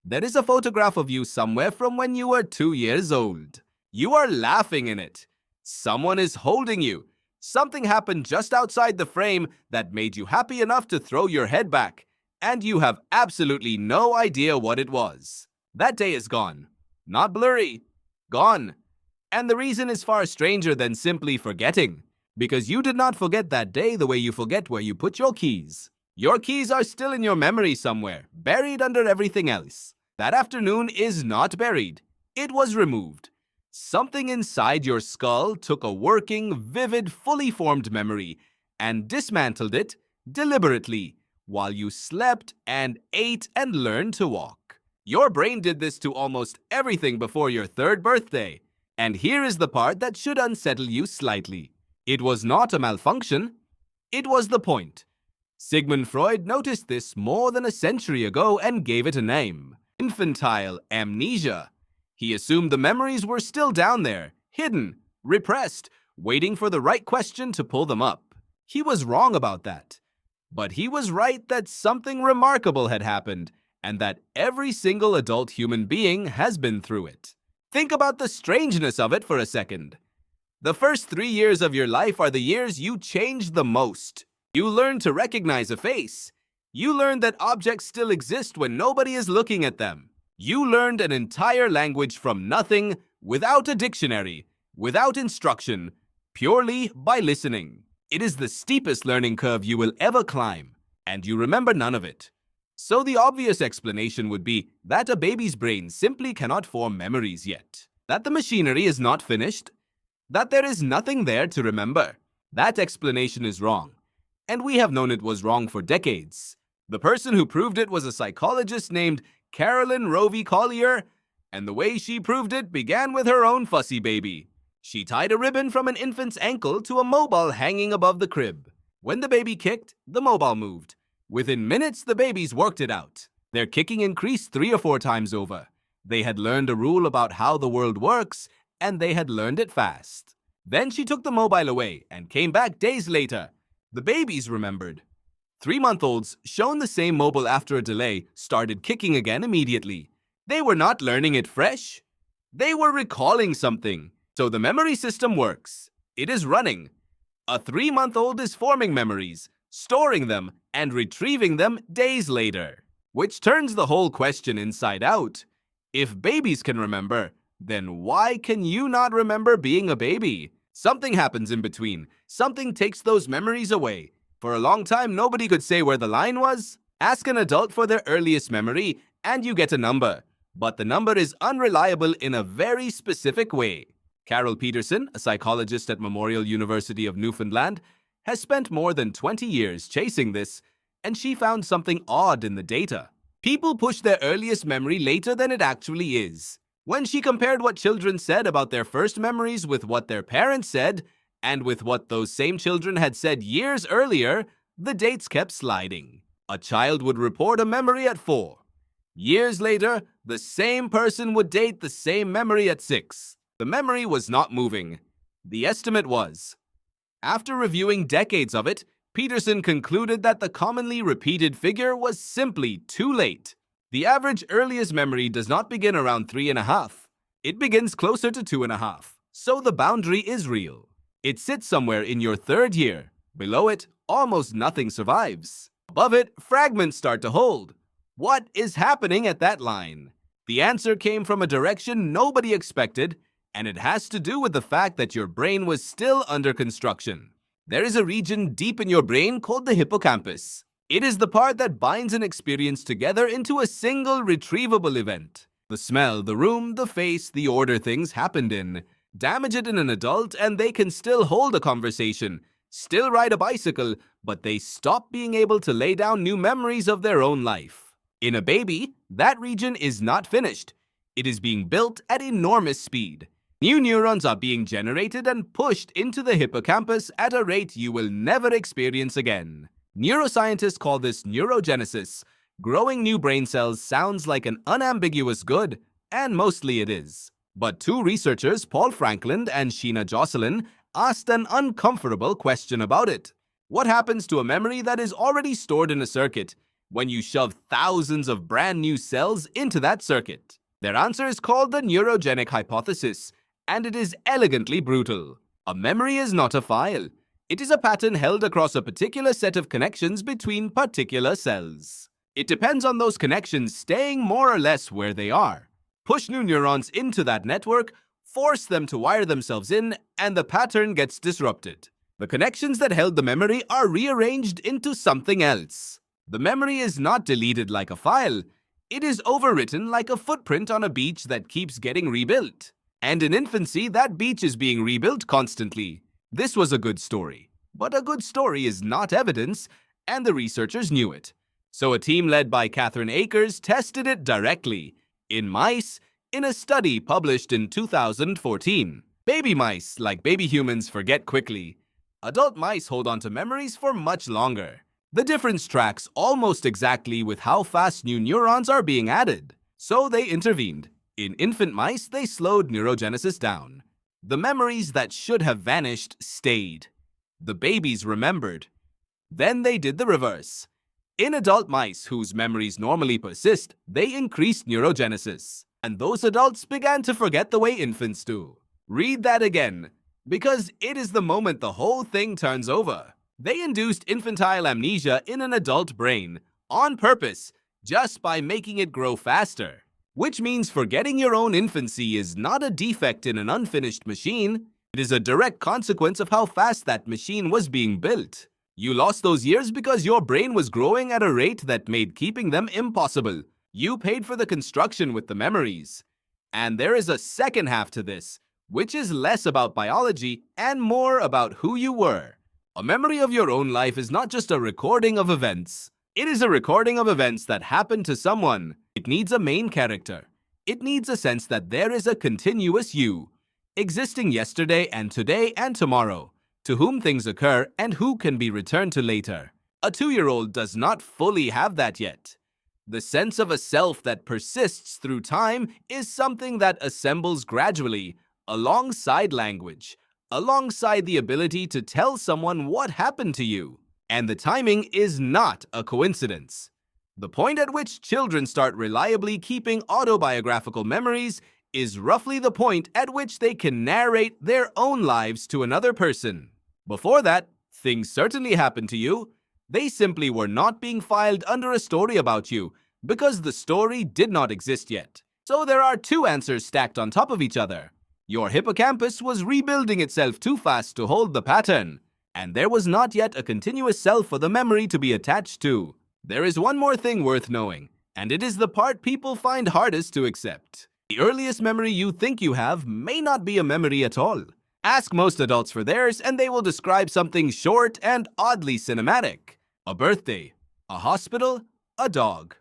There is a photograph of you somewhere from when you were 2 years old. You are laughing in it. Someone is holding you. Something happened just outside the frame that made you happy enough to throw your head back, and you have absolutely no idea what it was. That day is gone. Not blurry. Gone. And the reason is far stranger than simply forgetting, because you did not forget that day the way you forget where you put your keys. Your keys are still in your memory somewhere, buried under everything else. That afternoon is not buried. It was removed. Something inside your skull took a working, vivid, fully formed memory and dismantled it deliberately while you slept and ate and learned to walk. Your brain did this to almost everything before your 3rd birthday. And here is the part that should unsettle you slightly. It was not a malfunction. It was the point. Sigmund Freud noticed this more than a century ago and gave it a name: infantile amnesia. He assumed the memories were still down there, hidden, repressed, waiting for the right question to pull them up. He was wrong about that. But he was right that something remarkable had happened, and that every single adult human being has been through it. Think about the strangeness of it for a second. The first 3 years of your life are the years you change the most. You learn to recognize a face. You learn that objects still exist when nobody is looking at them. You learned an entire language from nothing, without a dictionary, without instruction, purely by listening. It is the steepest learning curve you will ever climb, and you remember none of it. So the obvious explanation would be that a baby's brain simply cannot form memories yet, that the machinery is not finished, that there is nothing there to remember. That explanation is wrong, and we have known it was wrong for decades. The person who proved it was a psychologist named Carolyn Rovey Collier, and the way she proved it began with her own fussy baby. She tied a ribbon from an infant's ankle to a mobile hanging above the crib. When the baby kicked, the mobile moved. Within minutes, the babies worked it out. Their kicking increased 3 or 4 times over. They had learned a rule about how the world works, and they had learned it fast. Then she took the mobile away and came back days later. The babies remembered. 3-month-olds, shown the same mobile after a delay, started kicking again immediately. They were not learning it fresh. They were recalling something. So the memory system works. It is running. A 3-month-old is forming memories, storing them, and retrieving them days later. Which turns the whole question inside out. If babies can remember, then why can you not remember being a baby? Something happens in between. Something takes those memories away. For a long time, nobody could say where the line was. Ask an adult for their earliest memory, and you get a number. But the number is unreliable in a very specific way. Carol Peterson, a psychologist at Memorial University of Newfoundland, has spent more than 20 years chasing this, and she found something odd in the data. People push their earliest memory later than it actually is. When she compared what children said about their first memories with what their parents said, and with what those same children had said years earlier, the dates kept sliding. A child would report a memory at 4. Years later, the same person would date the same memory at 6. The memory was not moving. The estimate was. After reviewing decades of it, Peterson concluded that the commonly repeated figure was simply too late. The average earliest memory does not begin around 3.5. It begins closer to 2.5. So the boundary is real. It sits somewhere in your 3rd year. Below it, almost nothing survives. Above it, fragments start to hold. What is happening at that line? The answer came from a direction nobody expected, and it has to do with the fact that your brain was still under construction. There is a region deep in your brain called the hippocampus. It is the part that binds an experience together into a single retrievable event. The smell, the room, the face, the order things happened in. Damage it in an adult and they can still hold a conversation, still ride a bicycle, but they stop being able to lay down new memories of their own life. In a baby, that region is not finished. It is being built at enormous speed. New neurons are being generated and pushed into the hippocampus at a rate you will never experience again. Neuroscientists call this neurogenesis. Growing new brain cells sounds like an unambiguous good, and mostly it is. But 2 researchers, Paul Franklin and Sheena Jocelyn, asked an uncomfortable question about it. What happens to a memory that is already stored in a circuit, when you shove thousands of brand new cells into that circuit. Their answer is called the neurogenic hypothesis, and it is elegantly brutal. A memory is not a file. It is a pattern held across a particular set of connections between particular cells. It depends on those connections staying more or less where they are. Push new neurons into that network, force them to wire themselves in, and the pattern gets disrupted. The connections that held the memory are rearranged into something else. The memory is not deleted like a file. It is overwritten like a footprint on a beach that keeps getting rebuilt. And in infancy, that beach is being rebuilt constantly. This was a good story. But a good story is not evidence, and the researchers knew it. So a team led by Catherine Akers tested it directly, in mice, in a study published in 2014. Baby mice, like baby humans, forget quickly. Adult mice hold on to memories for much longer. The difference tracks almost exactly with how fast new neurons are being added. So they intervened. In infant mice, they slowed neurogenesis down. The memories that should have vanished stayed. The babies remembered. Then they did the reverse. In adult mice whose memories normally persist, they increased neurogenesis. And those adults began to forget the way infants do. Read that again, because it is the moment the whole thing turns over. They induced infantile amnesia in an adult brain, on purpose, just by making it grow faster. Which means forgetting your own infancy is not a defect in an unfinished machine. It is a direct consequence of how fast that machine was being built. You lost those years because your brain was growing at a rate that made keeping them impossible. You paid for the construction with the memories. And there is a second half to this, which is less about biology and more about who you were. A memory of your own life is not just a recording of events. It is a recording of events that happened to someone. It needs a main character. It needs a sense that there is a continuous you, existing yesterday and today and tomorrow, to whom things occur and who can be returned to later. A 2-year-old does not fully have that yet. The sense of a self that persists through time is something that assembles gradually, alongside language, alongside the ability to tell someone what happened to you. And the timing is not a coincidence. The point at which children start reliably keeping autobiographical memories is roughly the point at which they can narrate their own lives to another person. Before that, things certainly happened to you. They simply were not being filed under a story about you because the story did not exist yet. So there are two answers stacked on top of each other. Your hippocampus was rebuilding itself too fast to hold the pattern, and there was not yet a continuous self for the memory to be attached to. There is one more thing worth knowing, and it is the part people find hardest to accept. The earliest memory you think you have may not be a memory at all. Ask most adults for theirs, and they will describe something short and oddly cinematic. A birthday, a hospital, a dog.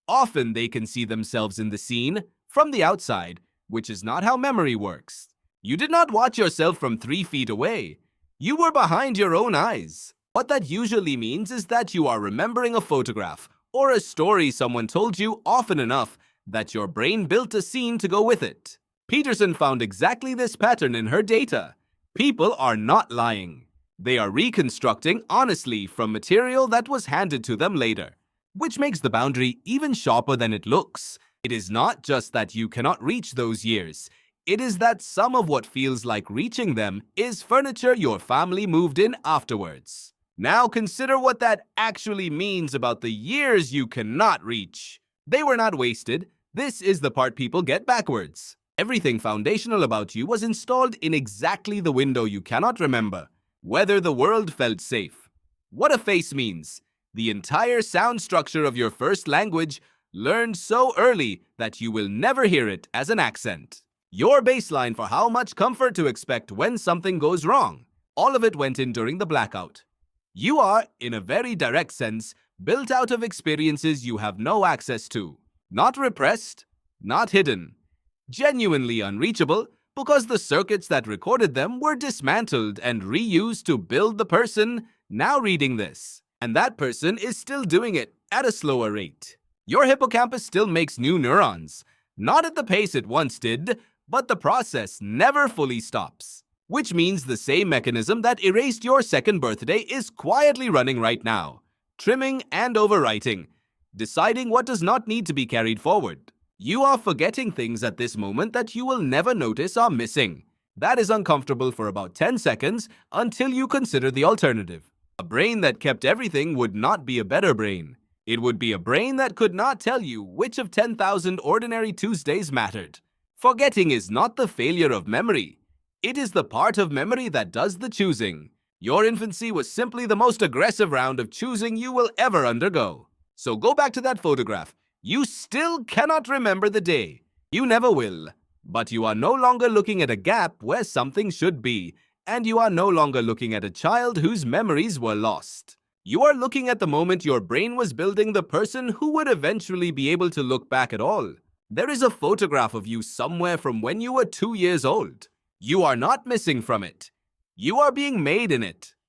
Often they can see themselves in the scene from the outside, which is not how memory works. You did not watch yourself from 3 feet away. You were behind your own eyes. What that usually means is that you are remembering a photograph or a story someone told you often enough that your brain built a scene to go with it. Peterson found exactly this pattern in her data. People are not lying. They are reconstructing honestly from material that was handed to them later, which makes the boundary even sharper than it looks. It is not just that you cannot reach those years. It is that some of what feels like reaching them is furniture your family moved in afterwards. Now consider what that actually means about the years you cannot reach. They were not wasted. This is the part people get backwards. Everything foundational about you was installed in exactly the window you cannot remember, whether the world felt safe. What a face means. The entire sound structure of your first language learned so early that you will never hear it as an accent. Your baseline for how much comfort to expect when something goes wrong. All of it went in during the blackout. You are, in a very direct sense, built out of experiences you have no access to. Not repressed, not hidden. Genuinely unreachable because the circuits that recorded them were dismantled and reused to build the person now reading this. And that person is still doing it at a slower rate. Your hippocampus still makes new neurons. Not at the pace it once did, but the process never fully stops. Which means the same mechanism that erased your second birthday is quietly running right now, trimming and overwriting, deciding what does not need to be carried forward. You are forgetting things at this moment that you will never notice are missing. That is uncomfortable for about 10 seconds until you consider the alternative. A brain that kept everything would not be a better brain. It would be a brain that could not tell you which of 10,000 ordinary Tuesdays mattered. Forgetting is not the failure of memory. It is the part of memory that does the choosing. Your infancy was simply the most aggressive round of choosing you will ever undergo. So go back to that photograph. You still cannot remember the day. You never will. But you are no longer looking at a gap where something should be, and you are no longer looking at a child whose memories were lost. You are looking at the moment your brain was building the person who would eventually be able to look back at all. There is a photograph of you somewhere from when you were 2 years old. You are not missing from it. You are being made in it.